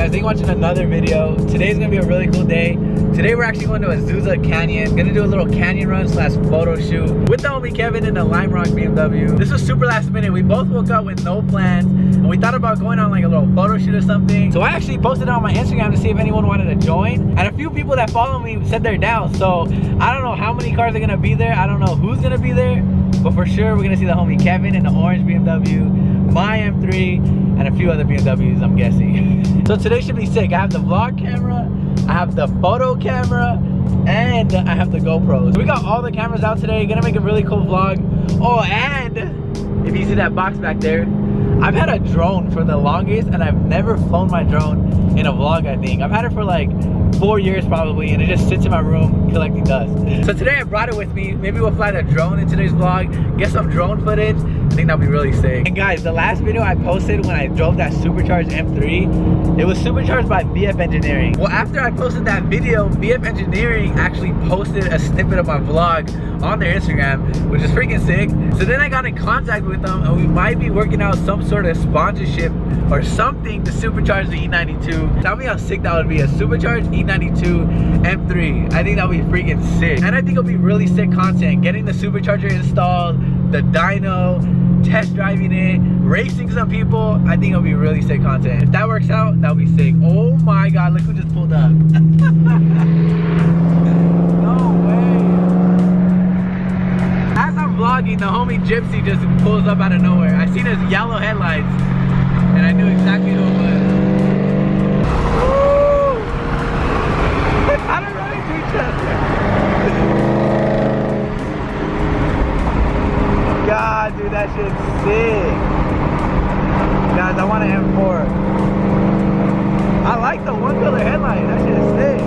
guys, thank you for watching another video. Today's gonna be a really cool day. Today we're actually going to Azusa Canyon. Gonna do a little canyon run slash photo shoot with the homie Kevin in the Lime Rock BMW. This was super last minute. We both woke up with no plans and we thought about going on like a little photo shoot or something. So I actually posted it on my Instagram to see if anyone wanted to join. And a few people that follow me said they're down. So I don't know how many cars are gonna be there. I don't know who's gonna be there. But for sure we're gonna see the homie Kevin in the orange BMW, my M3, and a few other BMWs, I'm guessing. So today should be sick. I have the vlog camera, I have the photo camera, and I have the GoPros. We got all the cameras out today. Gonna make a really cool vlog. Oh, and if you see that box back there, I've had a drone for the longest and I've never flown my drone in a vlog. I think I've had it for like 4 years probably, and it just sits in my room collecting dust. So today I brought it with me. Maybe we'll fly the drone in today's vlog, get some drone footage. I think that'll be really sick. And guys, the last video I posted when I drove that supercharged M3, it was supercharged by VF Engineering. Well, after I posted that video, VF Engineering actually posted a snippet of my vlog on their Instagram, which is freaking sick. So then I got in contact with them and we might be working out some sort of sponsorship or something to supercharge the E92. Tell me how sick that would be, a supercharged E92 M3. I think that would be freaking sick. And I think it'll be really sick content. Getting the supercharger installed, the dyno, test driving it, racing some people. I think it'll be really sick content. If that works out, that'll be sick. Oh my God, look who just pulled up. No way. As I'm vlogging, the homie Gypsy just pulls up out of nowhere. I seen his yellow headlights and I knew exactly who it was. Woo! How to run into each other. God, dude, that shit's sick. Guys, I want an M4. I like the one color headlight. That shit is sick.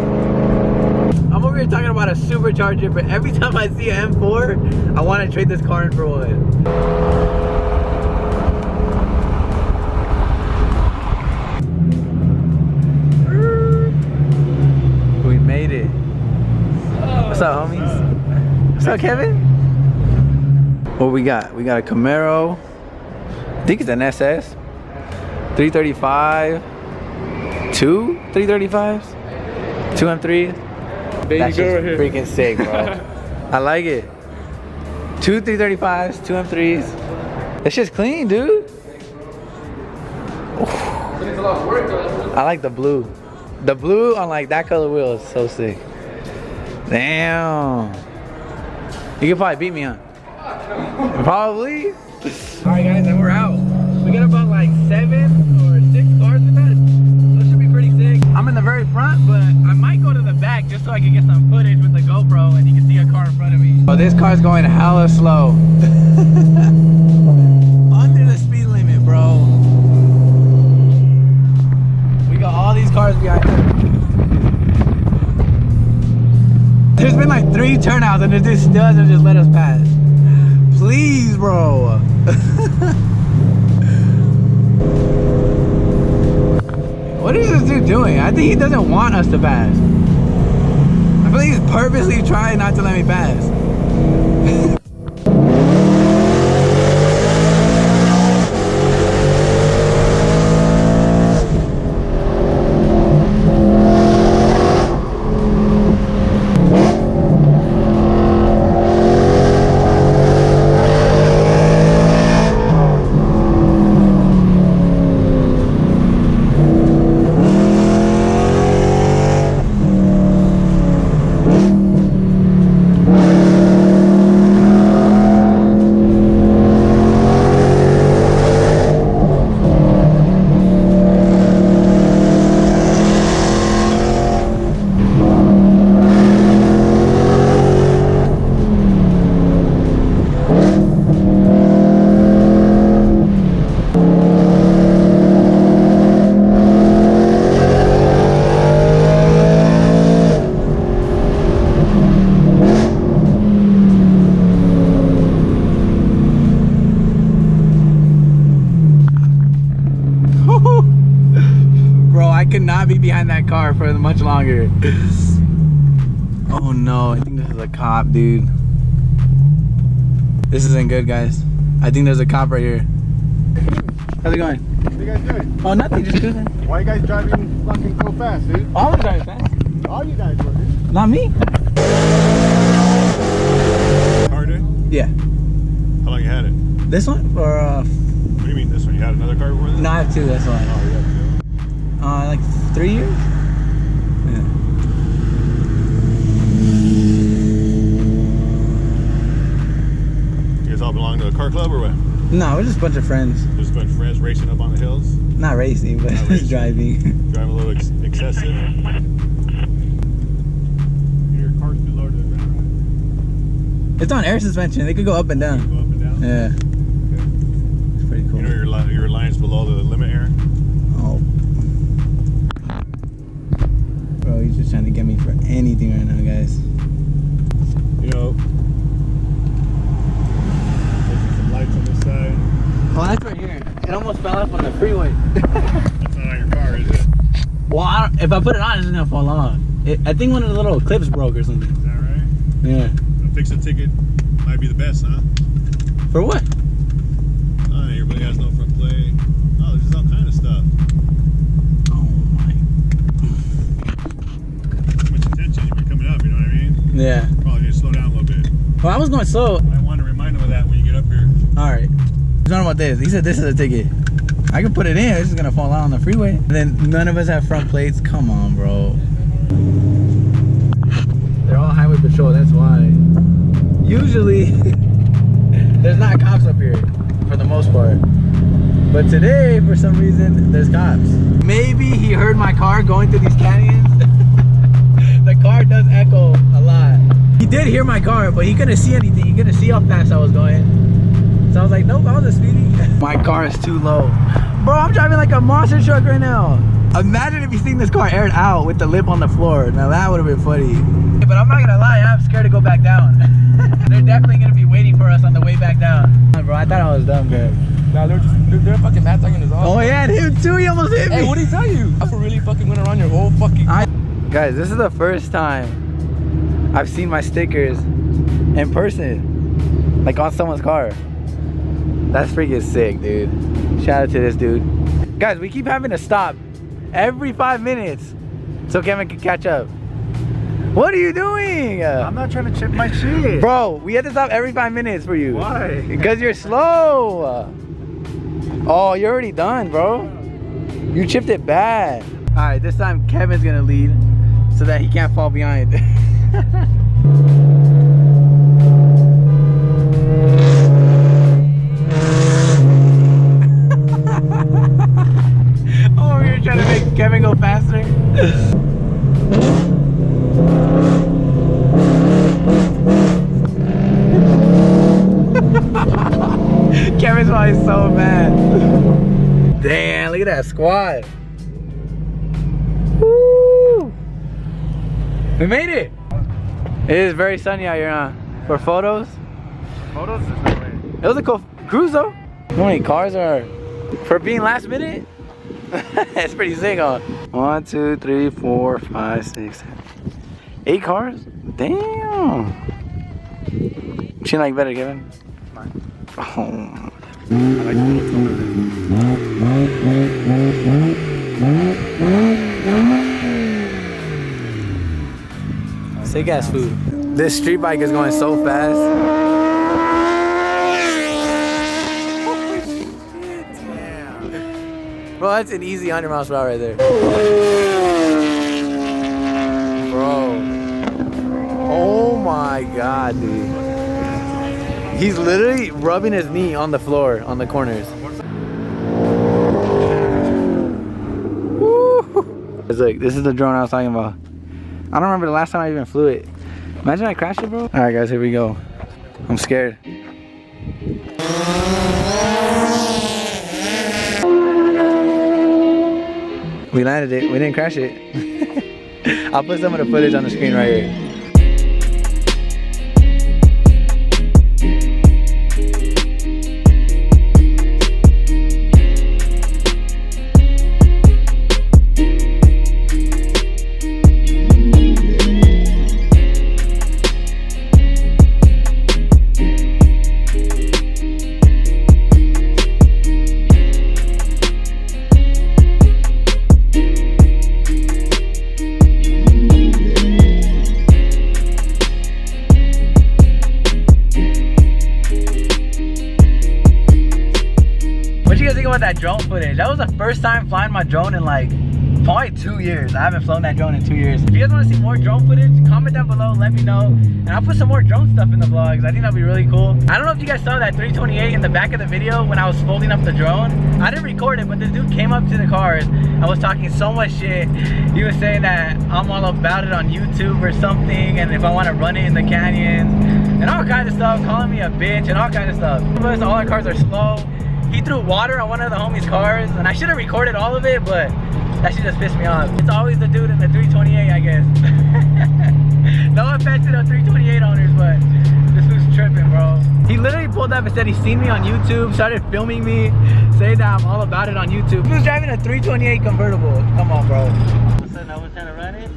I'm over here talking about a supercharger, but every time I see an M4, I want to trade this car in for one. We made it. What's up, homies? What's up, Kevin? What we got? We got a Camaro. I think it's an SS. 335. Two 335s. Two M3s. That's just freaking sick, bro. I like it. Two 335s, two M3s. It's just clean, dude. I like the blue. The blue on like that color wheel is so sick. Damn. You can probably beat me, huh? Probably. Alright guys, and we're out. We got about like 7 or 6 cars with us. So it should be pretty sick. I'm in the very front, but I might go to the back just so I can get some footage with the GoPro and you can see a car in front of me. Oh, this car's going hella slow. Under the speed limit, bro. We got all these cars behind us. There's been like 3 turnouts and this still hasn't just let us pass. Please, bro. What is this dude doing? I think he doesn't want us to pass. I feel like he's purposely trying not to let me pass. Cannot be behind that car for much longer. Oh no, I think this is a cop, dude. This isn't good, guys. I think there's a cop right here. How's it going? What are you guys doing? Oh, nothing, just cruising. Why are you guys driving fucking so fast, dude? Oh, I was driving fast. All you guys were, dude. Not me. Car, dude? Yeah. How long you had it? This one? Or, What do you mean this one? You had another car before this? No, I have two, that's why. Oh, you have two? Like 3 years? Yeah. You guys all belong to a car club or what? No, we're just a bunch of friends. Just a bunch of friends racing up on the hills? Not racing, but Not just racing. driving. Driving a little excessive? Your car's too low to the ground, right? It's on air suspension. They could go up and down. Go up and down? Yeah. Okay. It's pretty cool. You know your line's below the limit here? Oh. Bro, he's just trying to get me for anything right now, guys. You know, there's some lights on this side. Oh, that's right here. It almost fell off on the freeway. That's not on your car, is it? Well, if I put it on, it's gonna fall off. I think one of the little clips broke or something. Is that right? Yeah. A fix-a ticket might be the best, huh? For what? Oh, everybody has no front play. Oh, there's just all kind of stuff. Oh my. Too much attention, you've been coming up, you know what I mean? Yeah. Probably need to slow down a little bit. Well, I was going slow. I want to remind them of that when you get up here. Alright. He's talking about this. He said this is a ticket. I can put it in. It's just gonna fall out on the freeway. And then none of us have front plates. Come on, bro. They're all highway patrol. That's why. Usually, there's not cops up here for the most part. But today, for some reason, there's cops. Maybe he heard my car going through these canyons. The car does echo a lot. He did hear my car, but he couldn't see anything. He couldn't see how fast I was going. So I was like, nope, I wasn't speeding. My car is too low. Bro, I'm driving like a monster truck right now. Imagine if you seen this car aired out with the lip on the floor. Now that would have been funny. But I'm not gonna lie, I'm scared to go back down. They're definitely gonna be waiting for us on the way back down. Bro, I thought I was dumb, man. Nah, they're fucking mad talking us off. Oh yeah, and him too, he almost hit me. Hey, what did he tell you? I really fucking went around your whole fucking... Guys, this is the first time I've seen my stickers in person. Like on someone's car. That's freaking sick, dude. Shout out to this dude. Guys, we keep having to stop every 5 minutes so Kevin can catch up. What are you doing? I'm not trying to chip my shit. Bro, we have to stop every 5 minutes for you. Why? Because you're slow. Oh, you're already done, bro. You chipped it bad. All right, this time Kevin's gonna lead so that he can't fall behind. Oh, we were trying to make Kevin go faster. Kevin's probably so mad. Damn, look at that squad. Woo! We made it. It is very sunny out here, huh? For photos. Photos is no way. It was a cool cruise though. How many cars are for being last minute? It's pretty sick, huh? 1, 2, 3, 4, 5, 6, 7, 8 cars? Damn. She like better, Kevin? Oh. I like the little color there. Sick ass food. This street bike is going so fast. Bro, that's an easy 100 miles per hour right there. Bro. Oh my god, dude. He's literally rubbing his knee on the floor, on the corners. Woo! It's like, this is the drone I was talking about. I don't remember the last time I even flew it. Imagine I crashed it, bro. Alright guys, here we go. I'm scared. We landed it. We didn't crash it. I'll put some of the footage on the screen right here. that drone footage. That was the first time flying my drone in like probably 2 years. I haven't flown that drone in 2 years. If you guys want to see more drone footage, comment down below, let me know, and I'll put some more drone stuff in the vlogs. I think that'll be really cool. I don't know if you guys saw that 328 in the back of the video when I was folding up the drone. I didn't record it, but this dude came up to the cars. I was talking so much shit. He was saying that I'm all about it on YouTube or something, and if I want to run it in the canyons and all kinds of stuff, calling me a bitch and all kinds of stuff. All our cars are slow. He threw water on one of the homies' cars, and I should have recorded all of it, but that shit just pissed me off. It's always the dude in the 328, I guess. No offense to the 328 owners, but this dude's tripping, bro. He literally pulled up and said he's seen me on YouTube, started filming me, saying that I'm all about it on YouTube. He was driving a 328 convertible. Come on, bro. What's up? I was trying to run it.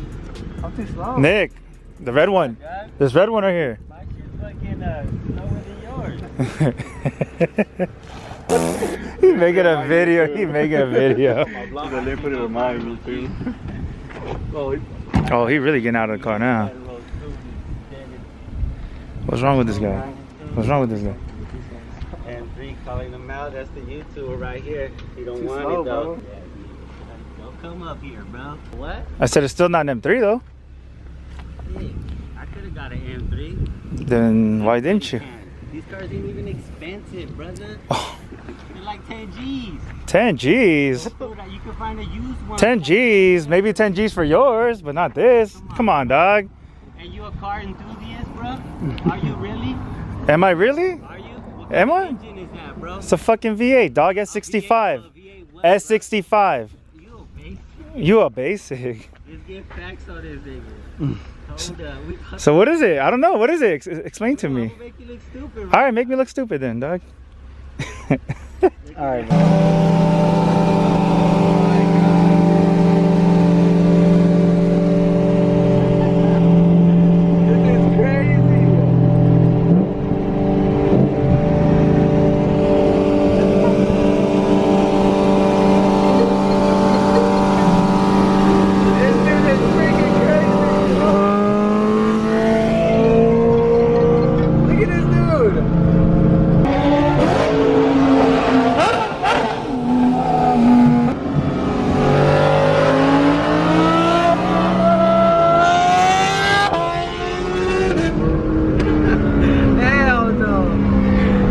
I'm too slow. Nick, the red one. This red one right here. My shit's fucking slower than yours. He's making a video. He's making a video. They put it in mine, me too. Oh, he really getting out of the car now. What's wrong with this guy? What's wrong with this guy? And 3 calling them out. That's the YouTuber right here. You don't want it though. Yeah. Don't come up here, bro. What? I said it's still not an M3 though. Hey, I could have got an M3. Then why didn't you? These cars ain't even expensive, brother. Oh. They're like 10 G's. 10 G's. You can find a used one. 10 G's. Maybe 10 G's for yours, but not this. Come on, dog. And you a car enthusiast, bro? Are you really? Am I really? Are you? What Am kind I? of engine is that, bro? It's a fucking V8, dog. S65. S65. You a basic. You a basic. Let's get facts on this nigga. Hold up. So what is it? I don't know. What is it? Explain to me. We'll make you look stupid, All right, make me look stupid then, dog. All right,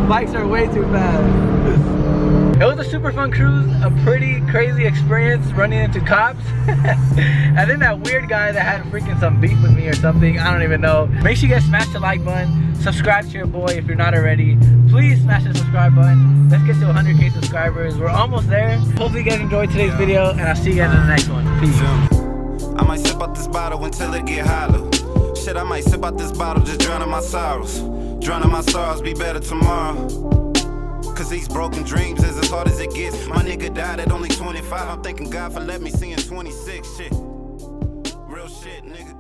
bikes are way too fast. It was a super fun cruise, a pretty crazy experience running into cops. And then that weird guy that had freaking some beef with me or something, I don't even know. Make sure you guys smash the like button, subscribe to your boy if you're not already. Please smash the subscribe button. Let's get to 100K subscribers. We're almost there. Hopefully you guys enjoyed today's video, and I'll see you guys in the next one. Peace. I might sip out this bottle until it get hollow. Shit, I might sip out this bottle, just drowning my sorrows. Drowning my sorrows, be better tomorrow. Cause these broken dreams is as hard as it gets. My nigga died at only 25. I'm thanking God for letting me see in 26. Shit. Real shit, nigga.